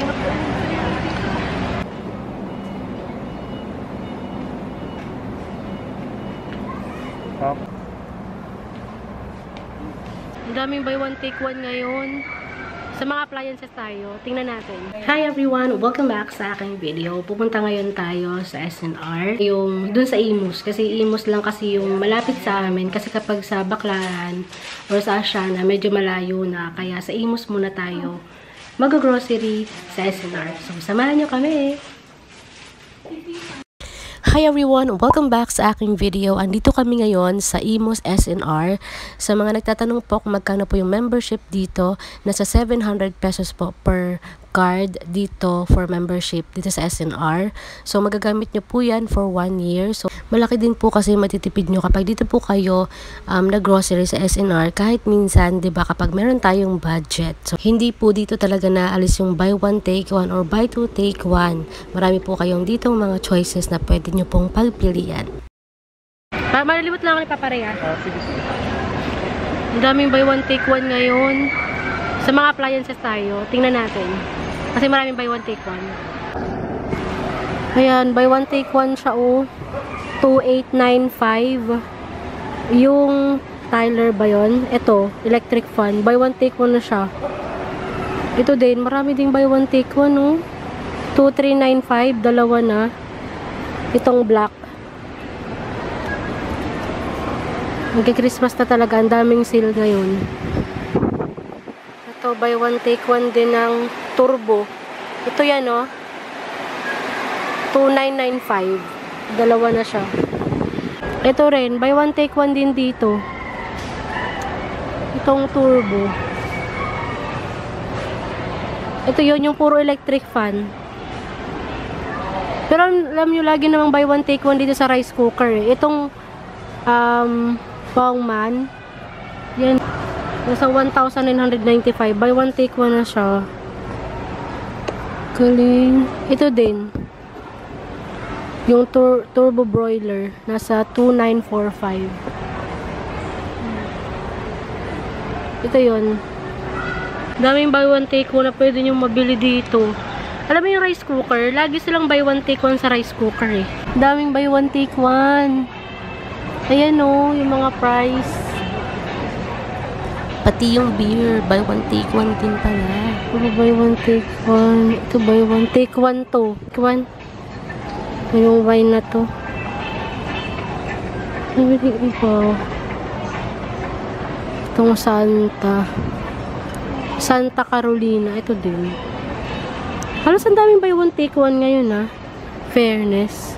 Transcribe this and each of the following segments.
Ang daming buy one take one ngayon. Sa mga appliances tayo, tingnan natin. Hi everyone! Welcome back sa aking video. Pupunta ngayon tayo sa SNR. Yung dun sa Imus. Kasi Imus lang kasi yung malapit sa amin. Kasi kapag sa Baclaran or sa Asiana, medyo malayo na. Kaya sa Imus muna tayo mag-grocery sa SNR. So, samahan nyo kami! Hi everyone! Welcome back sa aking video. Andito kami ngayon sa Imus SNR. Sa mga nagtatanong po kung magkano po yung membership dito, nasa 700 pesos po per card dito for membership dito sa SNR. So magagamit nyo po yan for 1 year. So malaki din po kasi matitipid nyo kapag dito po kayo nag-grocery sa SNR. Kahit minsan, 'di ba, kapag meron tayong budget. So hindi po dito talaga naalis yung buy one take one or buy two take one. Marami po kayong ditong mga choices na pwede nyo pong pagpilian. Malilimot lang ako ni Papareha. Sige. Ang daming buy one take one ngayon. Sa mga appliances tayo, tingnan natin. Kasi maraming buy one take one. Ayan, buy one take one siya, oh. 2,895. Yung Tyler ba yun? Ito, electric fan. Buy one take one na siya. Ito din, marami ding buy one take one, oh. 2,395, dalawa na. Itong black. Magki-Christmas na talaga, ang daming sale ngayon. Ito, buy one take one din ng turbo. Ito yan, oh. 2,995. Dalawa na siya. Ito rin, buy one take one din dito. Itong turbo. Ito yun, yung puro electric fan. Pero alam nyo, lagi namang buy one take one dito sa rice cooker, eh. Itong Bowman. Yan. Nasa 1,995. Buy one take one na siya. Galing. Ito din. Yung turbo broiler. Nasa 2,945. Ito yun. Daming buy one take one na pwede nyo mabili dito. Alam mo yung rice cooker? Lagi silang buy one take one sa rice cooker, eh. Daming buy one take one. Ayan, oh. Yung mga price. Pati yung beer, buy one take one din pala. Ito buy one take one. Ito buy one take one to. One. Ito yung wine na to. Nabili iba. Itong Santa Carolina. Ito din. Halos ang daming buy one take one ngayon, ah. Fairness.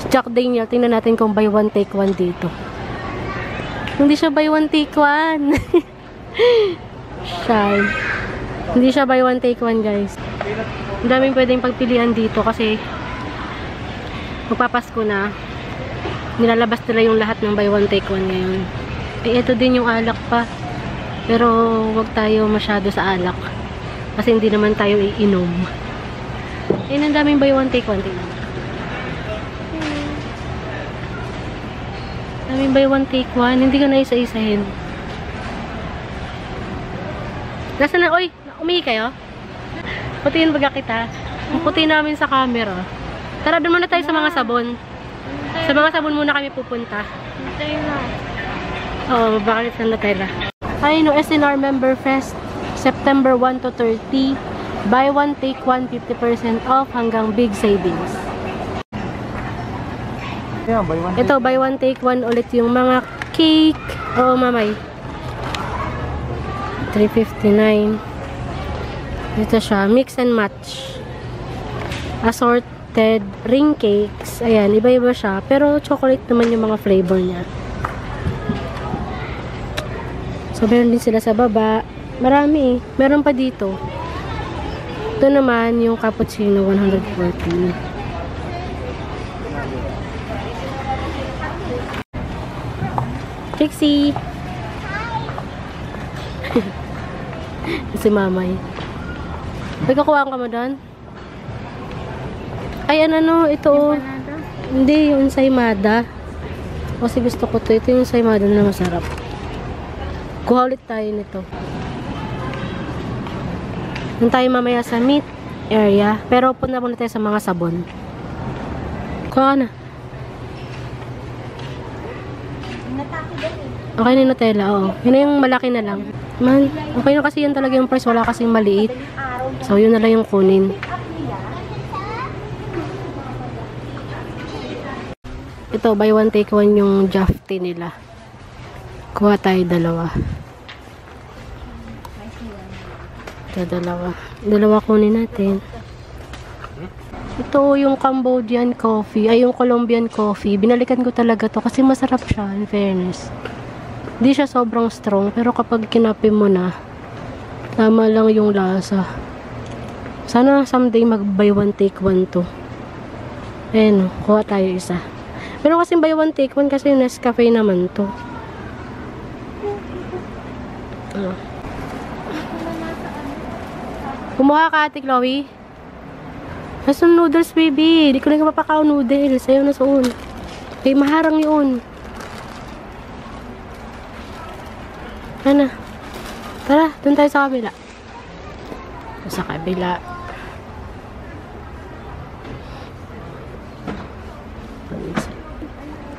Jack Daniel, tingnan natin kung buy one take one dito. Hindi siya buy one take one. Shy. Hindi siya buy one take one, guys. Ang daming pwedeng pagpilian dito kasi magpapasko na. Nilalabas nila yung lahat ng buy one take one ngayon. Eh, ito din yung alak pa. Pero wag tayo masyado sa alak. Kasi hindi naman tayo iinom. Eh, ang daming buy one take one. Tingnan. Daming buy one take one. Hindi ka na isa-isahin. Nasaan na? Oy! Umihi kayo? Putiin baga kita. Ang puti namin sa camera. Tara, doon muna tayo sa mga sabon. Sa mga sabon muna kami pupunta. Oo, bakit na tayo? Ay, no, SNR Member Fest. September 1 to 30. Buy one take one, 50% off hanggang big savings. Yeah, buy one Ito, buy one take one ulit yung mga cake. Oo, mamay. 359. Ito siya, mix and match. Assorted ring cakes. Ayan, iba-iba siya. Pero chocolate naman yung mga flavor niya. So, meron din sila sa baba. Marami eh. Meron pa dito. Ito naman yung cappuccino, 140. Trixie! Si mamay. Nagkakuhaan ka mo doon? Ay, ano, ito. Hindi, yung saimada. Kasi gusto ko to. Ito yung saimada na masarap. Kuha ulit tayo nito. Doon tayo mamaya sa meat area. Pero punta muna tayo sa mga sabon. Kuha ka na. Okay na yung Nutella, oo. Yun na yung malaki na lang. Man, okay na kasi yan talaga yung price. Wala kasing maliit. So, yun na lang yung kunin. Ito, buy one take one yung Jafty nila. Kuha tayo dalawa. Ito, dalawa. Dalawa kunin natin. Ito yung Cambodian coffee. Ay, yung Colombian coffee. Binalikan ko talaga to kasi masarap siya, in fairness. Hindi siya sobrang strong, pero kapag kinape mo na, tama lang yung lasa. Sana someday mag-buy one take one to. Ayan, kuha tayo isa. Pero kasi buy one take one kasi Nescafe naman to. Kumuha ka, Ate Chloe. Nasaan noodles, baby? Di ko na mapapakaw noodles. Ayaw na soon. Okay, maharang yun. Ano? Tara, dun tayo sa kabila. Sa kabila.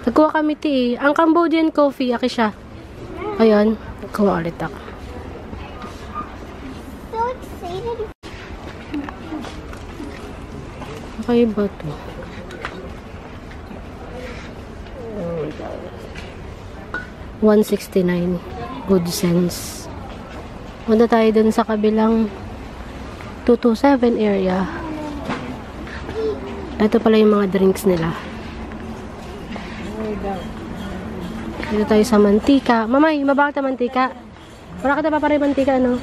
Nagkuha kami ti. Ang Cambodian coffee, aki siya. Ayan, nagkuha ulit ako. So excited. Okay ba ito? $169. Good sense. Punta tayo dun sa kabilang 227 area. Ito pala yung mga drinks nila. Dito tayo sa mantika. Mamay, mabakit na mantika. Wala ka na pa rin mantika, ano?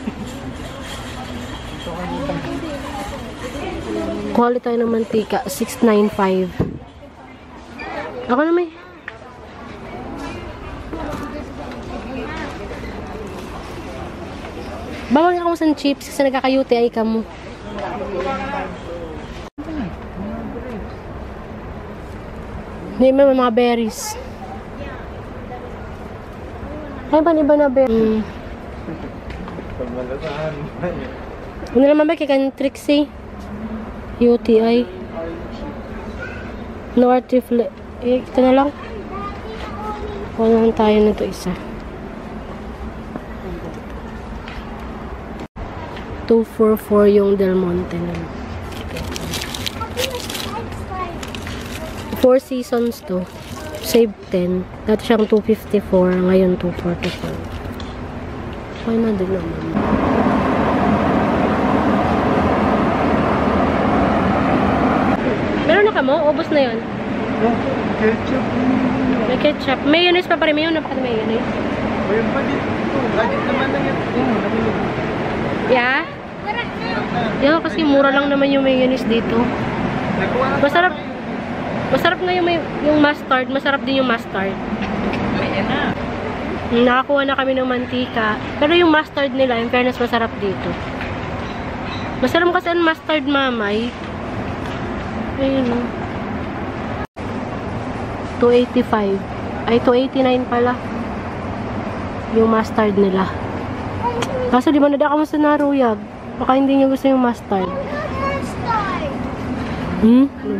Quality tayo ng mantika. $6.95. Ako na may. Bawal ako sa chips kasi nagkaka-UTI ka mo. Hindi may mga berries. Ay ba iba na berries? Ano naman ba kaya Trixie? UTI. No artificial. Ito na lang. Kuha tayo nito isa. 244 yung Del Monte na. 4 seasons to. Save 10. Dati siyang 254. Ngayon 244. Okay na din naman. Meron na ka mo? Ubus na yun. Ketchup. May ketchup. Mayonnaise pa pa rin. Mayonnaise pa rin. Mayonnaise. Ayun pa dito. Gadget naman na yun. Yeah? Yan kasi mura lang naman yung mayonnaise dito. Masarap. Masarap nga yung mustard. Masarap din yung mustard. Nakakuha na kami ng mantika. Pero yung mustard nila, in fairness, masarap dito. Masarap kasi ang mustard, mamay. Ayun o. 285. Ay, 289 pala. Yung mustard nila. Kaso di ba nadaka mo sa naruyag? Baka hindi niya gusto yung mustard.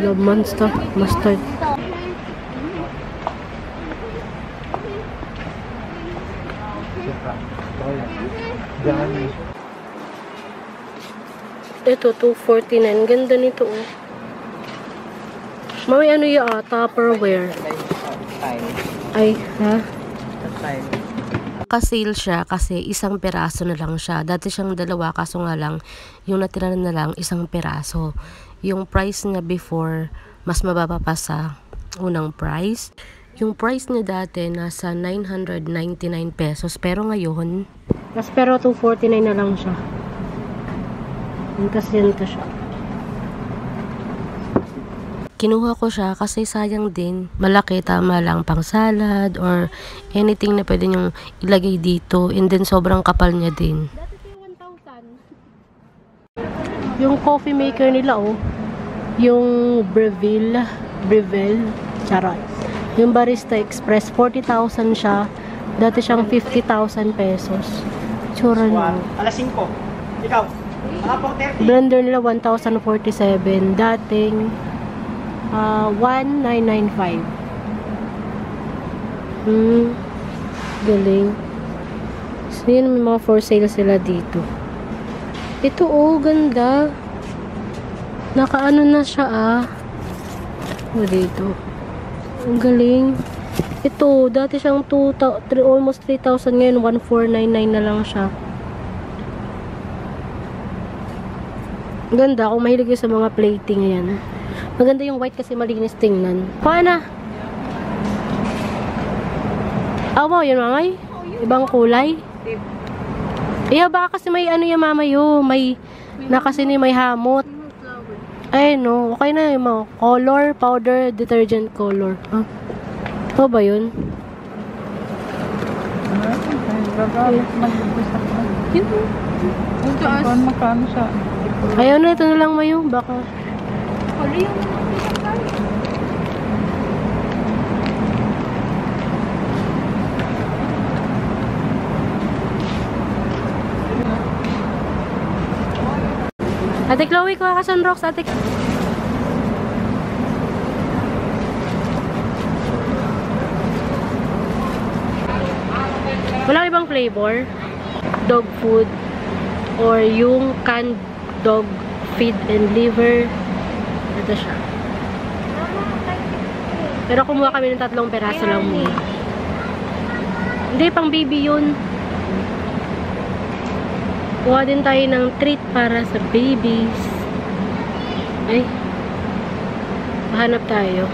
Love monster. Mustard. Ito, 249. Ganda nito, oh. Mami, ano yung Tupperware? Ay, ha? Naka-sale siya kasi isang peraso na lang siya. Dati siyang dalawa, kaso nga lang, yung natira na lang, isang peraso. Yung price niya before, mas mababa pa sa unang price. Yung price niya dati, nasa 999 pesos. Pero ngayon, pero 249 na lang siya. Yuntas siya. Kinuha ko siya kasi sayang din. Malaki, tama lang pang salad or anything na pwede nyong ilagay dito. And then sobrang kapal niya din. Yung coffee maker nila, oh. Yung Breville. Charot. Yung Barista Express, 40,000 siya. Dati siyang 50,000 pesos. Tsura niya. Alas 5. Ikaw? Blender nila 1,047. Dating 1,995. Galing. So, yun, may mga for sale sila dito. Ito, oh, ganda. Nakaano na siya, dito. Ang galing. Ito, dati siyang almost 3,000. Ngayon, 1,499 na lang siya. Ganda. Kung mahilig yun sa mga plating, yan. Maganda yung white kasi malinis tingnan. Paano? Wow, yun mamay. Ibang kulay. Iya, baka kasi may ano yung mamayo. May, kasi may hamot. Ay, no. Okay na yung mga color, powder, detergent color. Huh? Ito ba yun? Magkano siya? Ayaw na, ito na lang mayo. Baka. Ate Chloe, kuha ka sunrocks, ate. Walang ibang flavor? Dog food or yung canned dog feed and liver. Ito siya. Pero kumuha kami ng 3 peraso lang muna. Hindi, pang baby yun. Kuha din tayo ng treat para sa babies. Ay. Mahanap tayo.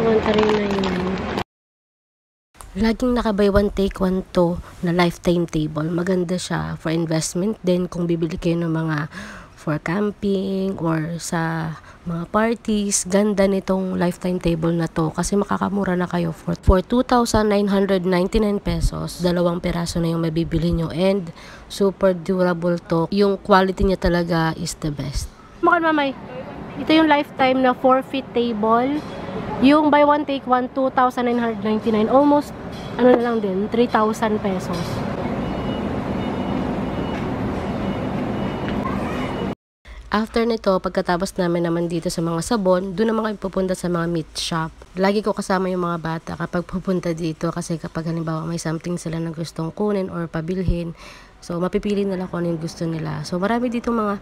1,399. Laging naka-buy one take one to na lifetime table. Maganda siya for investment din kung bibili kayo ng mga for camping or sa mga parties. Ganda nitong lifetime table na to kasi makakamura na kayo for 2,999 pesos. 2 peraso na yung mabibili nyo and super durable to. Yung quality niya talaga is the best. Makan mamay. Ito yung lifetime na 4-feet table. Yung buy one take one 2,999. Almost ano na lang din 3,000 pesos. After nito, pagkatapos namin naman dito sa mga sabon, doon naman kami pupunta sa mga meat shop. Lagi ko kasama yung mga bata kapag pupunta dito kasi kapag halimbawa may something sila na gustong kunin or pabilhin, so mapipili nila kung ano yung gusto nila. So marami dito mga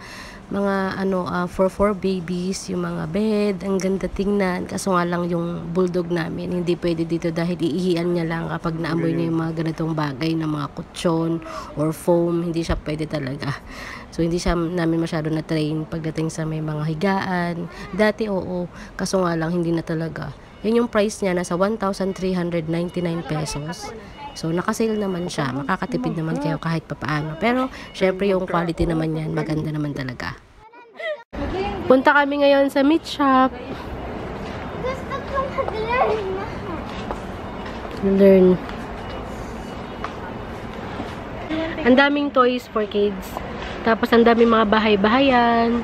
for babies, yung mga bed, ang ganda tingnan. Kaso nga lang yung bulldog namin, hindi pwede dito dahil iihian niya lang kapag naamoy niya yung mga ganitong bagay na mga kutsyon or foam, hindi siya pwede talaga. So, hindi siya namin masyado na-train pagdating sa may mga higaan. Dati, oo. Kaso nga lang, hindi na talaga. Yun yung price niya, nasa 1,399 pesos. So, nakasale naman siya. Makakatipid naman kayo kahit papaano. Pero, syempre, yung quality naman yan, maganda naman talaga. Punta kami ngayon sa meat shop. Gusto kong mag-learn na. Learn. Ang daming toys for kids. Tapos, ang daming mga bahay-bahayan.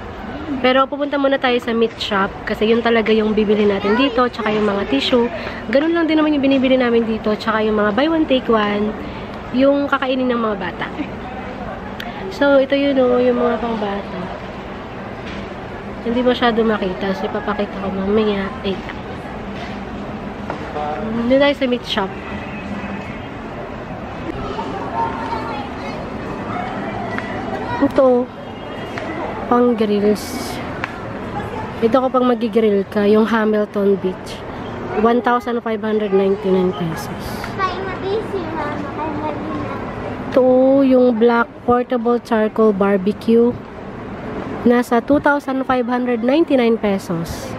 Pero, pupunta muna tayo sa meat shop. Kasi yun talaga yung bibili natin dito. Tsaka yung mga tissue. Ganun lang din naman yung binibili namin dito. Tsaka yung mga buy one, take one. Yung kakainin ng mga bata. So, ito yun o. Yung mga pang bata. Hindi masyado makita. So, ipapakita ko mamaya. Doon tayo sa meat shop. Ito, pang grills. Ito kapag magigrill ka, yung Hamilton Beach. 1,599 pesos. Ito, yung black portable charcoal barbecue. Nasa 2,599 pesos.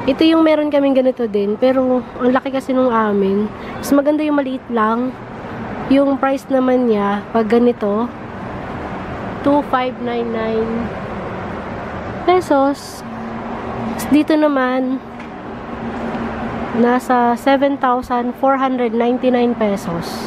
Ito yung meron kaming ganito din, pero ang laki kasi nung amin. Mas maganda yung maliit lang. Yung price naman niya, pag ganito, 2,599 pesos. Dito naman, nasa 7,499 pesos.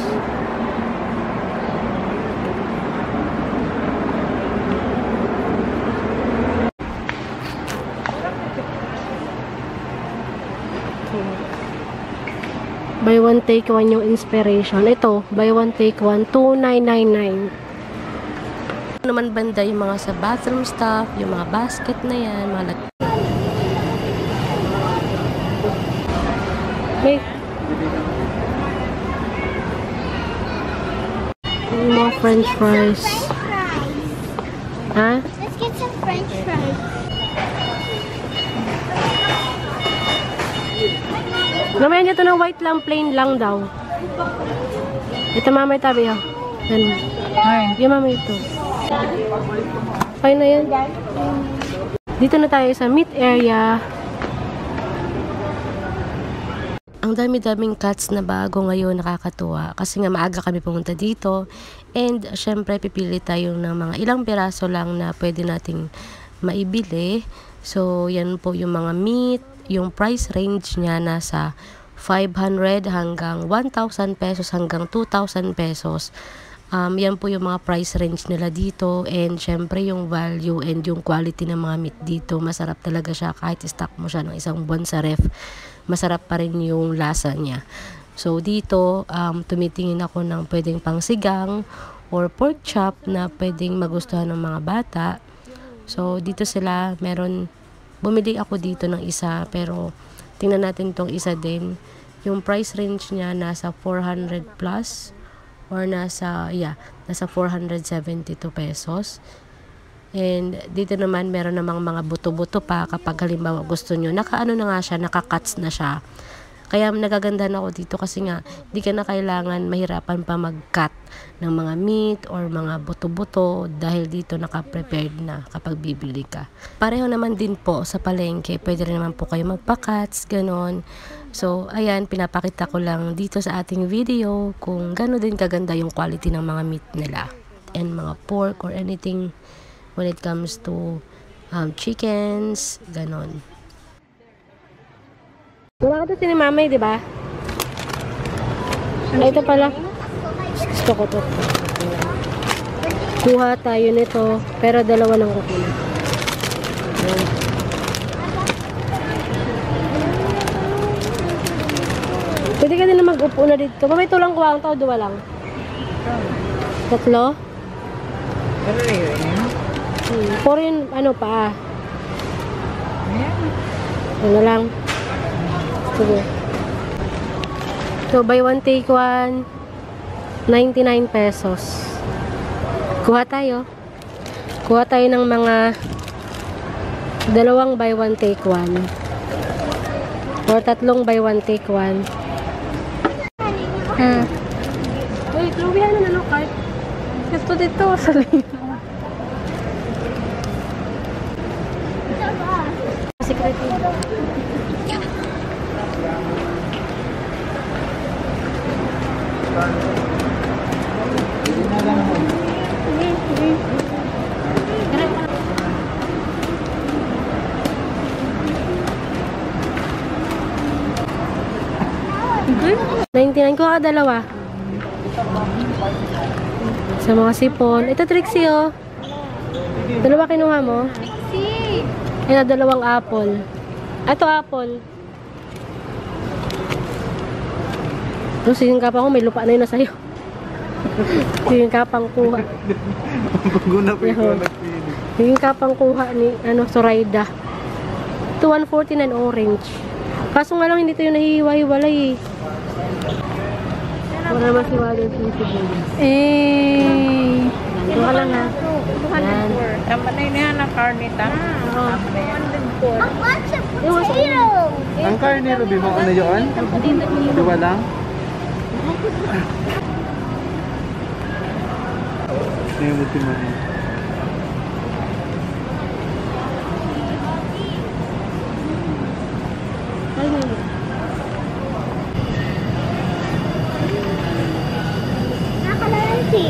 Buy one, take one yung inspiration. Ito, buy one, take one, 2,999. Naman banda yung mga sa bathroom stuff, yung mga basket na yan, mga wait. Yung mga french fries. Ha? Let's get some french fries. Mamaya nito na white lang, plain lang daw. Ito mamay tabi ha. Yan. Yung mamay ito. Okay na yan. Dito na tayo sa meat area. Ang dami-daming cuts na bago ngayon, nakakatuwa. Kasi nga maaga kami pumunta dito. And syempre pipili tayo ng mga ilang piraso lang na pwede nating maibili. So yan po yung mga meat. Yung price range niya nasa 500 hanggang 1,000 pesos hanggang 2,000 pesos. Yan po yung mga price range nila dito. And syempre yung value and yung quality ng mga meat dito, masarap talaga siya. Kahit stock mo siya ng isang buwan sa ref, masarap pa rin yung lasa niya. So dito, tumitingin ako ng pwedeng pangsigang or pork chop na pwedeng magustuhan ng mga bata. So dito sila, bumili ako dito ng isa, pero tingnan natin tong isa din. Yung price range niya nasa 400 plus or nasa 472 pesos. And dito naman meron namang mga buto-buto pa kapag halimbawa gusto nyo. Naka-ano na nga siya, naka-cuts na siya. Kaya nagagandahan ako dito kasi nga di ka na kailangan mahirapan pa mag-cut ng mga meat or mga buto-buto dahil dito naka-prepared na kapag bibili ka. Pareho naman din po sa palengke, pwede rin naman po kayo magpa-cuts, ganon. So ayan, pinapakita ko lang dito sa ating video kung gano'n din kaganda yung quality ng mga meat nila and mga pork or anything when it comes to chickens, ganon. Wala ka to ni mamay, di ba? Ay, ito pala. Gusto ko to. Kuha tayo nito, pero dalawa ng kukunin. Pwede ka din na mag-upo na dito. Mamay, ito lang kuha ang tao, dua lang. Tatlo? Puro yun, ano pa. Ano lang. Sige. So, buy one, take one, 99 pesos. Kuha tayo. Kuha tayo ng mga dalawang buy one, take one. Or tatlong buy one, take one. Wait, Chloe, ano na cart? Gusto dito, sa lino. Secret dito. $99 ko ka dalawa. Sa mga sipon. Ito Trixie oh. Dalawa kinuha mo? Trixie! Ito dalawang apple. Ito apple. Ito singkapang ko, may lupa na yun na sa'yo. Singkapang kuha. Paguna pa ikaw Singkapang kuha ni Zoraida. Ito 149 orange. Kaso nga lang hindi tayo nahihiwa-hiwalay eh. Wala naman hiwalay yung sisibol. Ito ka lang ha. Yan. Tama na yun na karnita. A bunch of potatoes! Ang karne, Ruby, mo ano yun? Dua lang? Ngayon mo timahin. Nakalansi.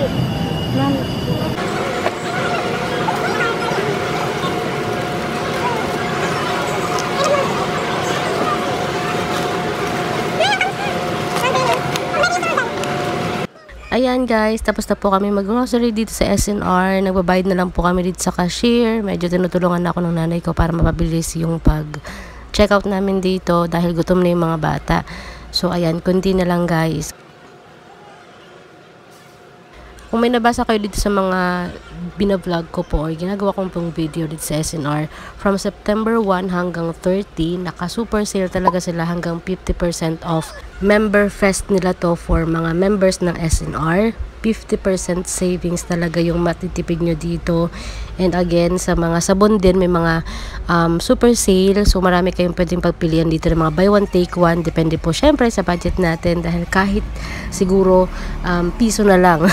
Ayan guys, tapos na po kami mag-grocery dito sa SNR. Nagbabayad na lang po kami dito sa cashier. Medyo tinutulungan ako ng nanay ko para mapabilis yung pag-checkout namin dito dahil gutom na yung mga bata. So ayan, kundi na lang guys. Kung may nabasa kayo dito sa mga binavlog ko po or ginagawa kong pong video dito sa SNR, from September 1 hanggang 30, naka-super sale talaga sila hanggang 50% off. Member fest nila to for mga members ng SNR. 50% savings talaga yung matitipid nyo dito. And again, sa mga sabon din, may mga super sale. So, marami kayong pwedeng pagpilian dito ng mga buy one, take one. Depende po syempre sa budget natin. Dahil kahit siguro piso na lang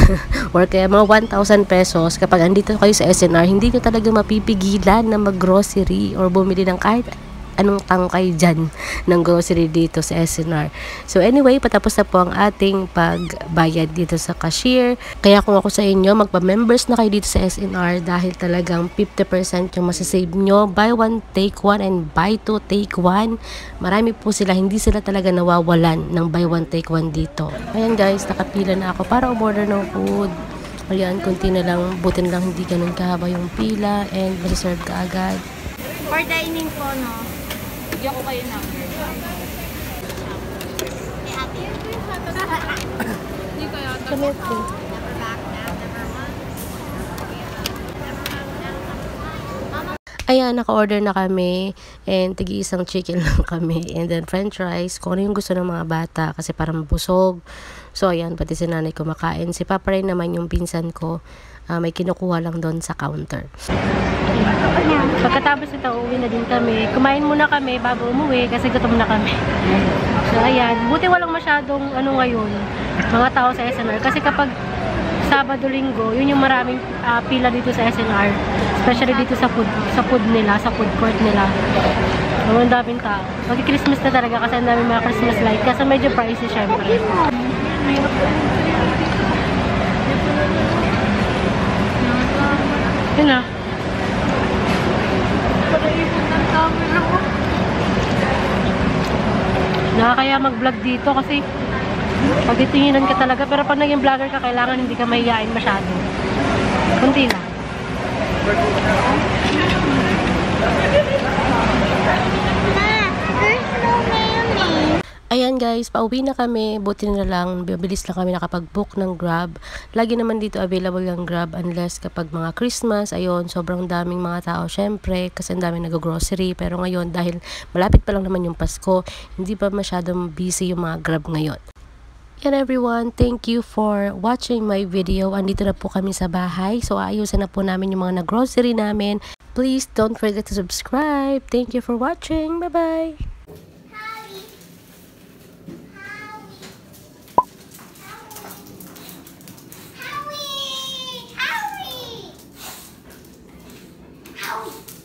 or kaya mga 1,000 pesos, kapag andito kayo sa SNR, hindi nyo talaga mapipigilan na mag-grocery or bumili ng kahit anong tangkay dyan ng grocery dito sa SNR. So anyway, patapos na po ang ating pagbayad dito sa cashier. Kaya kung ako sa inyo, magpa-members na kayo dito sa SNR dahil talagang 50% yung masasave nyo. Buy one, take one, and buy two, take one. Marami po sila, hindi sila talaga nawawalan ng buy one, take one dito. Ayan guys, nakapila na ako para umorder ng food. Ayan, kunti na lang, buti na lang hindi ganun kahaba yung pila and masiserve ka agad. For dining po, no? Bigyan ko kayo number. Ayan, naka-order na kami and tigi-isang chicken lang kami and then french fries, kung ano yung gusto ng mga bata kasi parang busog. So ayan, pati si nanay kumakain. Si Papa rin naman yung pinsan ko, may kinukuha lang doon sa counter. Pagkatapos ito, uwi na din kami. Kumain muna kami bago umuwi kasi gutom na kami. So ayan, buti walang masyadong ngayon, mga tao sa SNR. Kasi kapag Sabado, Linggo, yun yung maraming pila dito sa SNR. Especially dito sa food nila, sa food court nila. Ang daming tao. Mag-Christmas na talaga kasi ang daming mga Christmas light. Kasi medyo pricey syempre. Yun na. Nakakaya mag-vlog dito kasi pagtitinginan ka talaga, pero pag naging vlogger ka, kailangan hindi ka mahihain masyado. Kunti lang. Ayan guys, pauwi na kami. Buti na lang, bilis lang kami nakapag-book ng Grab. Lagi naman dito available yung Grab unless kapag mga Christmas, ayun, sobrang daming mga tao syempre kasi ang daming nag-grocery. Pero ngayon, dahil malapit pa lang naman yung Pasko, hindi pa masyadong busy yung mga Grab ngayon. And everyone, thank you for watching my video. Andito na po kami sa bahay. So, ayusin na po namin yung mga nag-grocery namin. Please don't forget to subscribe. Thank you for watching. Bye-bye! Howie!